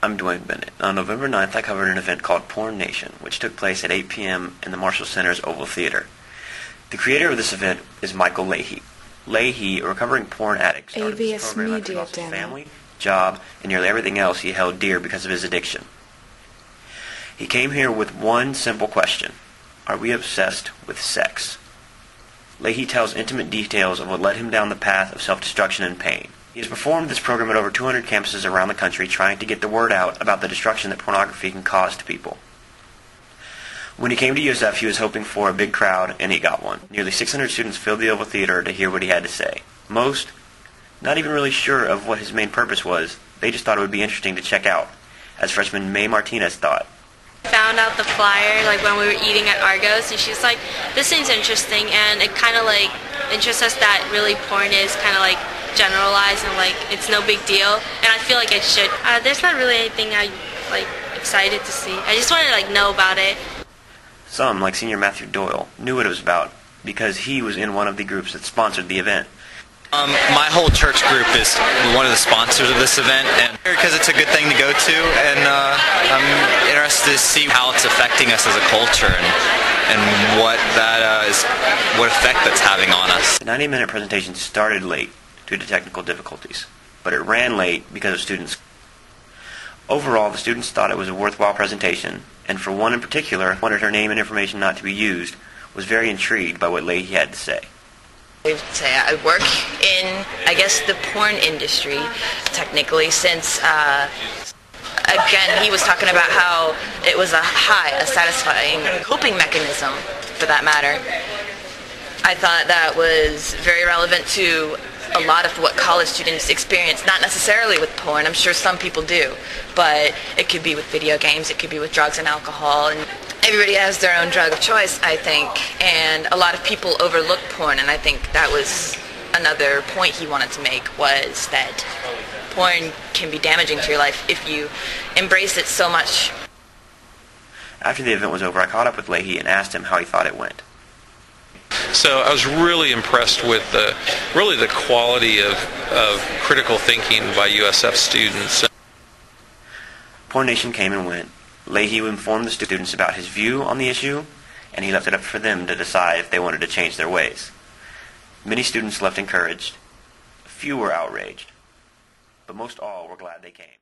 I'm Dwayne Bennett. On November 9th, I covered an event called Porn Nation, which took place at 8 p.m. in the Marshall Center's Oval Theater. The creator of this event is Michael Leahy. Leahy, a recovering porn addict, started this program after he lost his family, job, and nearly everything else he held dear because of his addiction. He came here with one simple question: are we obsessed with sex? Leahy tells intimate details of what led him down the path of self-destruction and pain. He has performed this program at over 200 campuses around the country, trying to get the word out about the destruction that pornography can cause to people. When he came to USF, he was hoping for a big crowd, and he got one. Nearly 600 students filled the Oval Theater to hear what he had to say. Most, not even really sure of what his main purpose was. They just thought it would be interesting to check out, as freshman May Martinez thought. Found out the flyer when we were eating at Argos, and she's like, this seems interesting, and it kind of interests us that really porn is kind of generalized and it's no big deal, and I feel like it should. There's not really anything I'm excited to see. I just wanted to know about it. Some, like senior Matthew Doyle, knew what it was about because he was in one of the groups that sponsored the event. My whole church group is one of the sponsors of this event, and because it's a good thing to go to, and I'm interested to see how it's affecting us as a culture and what effect that's having on us. The 90-minute presentation started late due to technical difficulties, but it ran late because of students. Overall, the students thought it was a worthwhile presentation, and for one in particular, wanted her name and information not to be used, was very intrigued by what Leahy had to say. I work in, the porn industry, technically, since, again, he was talking about how it was a satisfying coping mechanism, for that matter. I thought that was very relevant to a lot of what college students experience, not necessarily with porn. I'm sure some people do, but it could be with video games, it could be with drugs and alcohol, and everybody has their own drug of choice, I think, and a lot of people overlook porn, and I think that was another point he wanted to make, was that porn can be damaging to your life if you embrace it so much. After the event was over, I caught up with Leahy and asked him how he thought it went. So I was really impressed with the quality of critical thinking by USF students. Porn Nation came and went. Leahy informed the students about his view on the issue, and he left it up for them to decide if they wanted to change their ways. Many students left encouraged. A few were outraged, but most all were glad they came.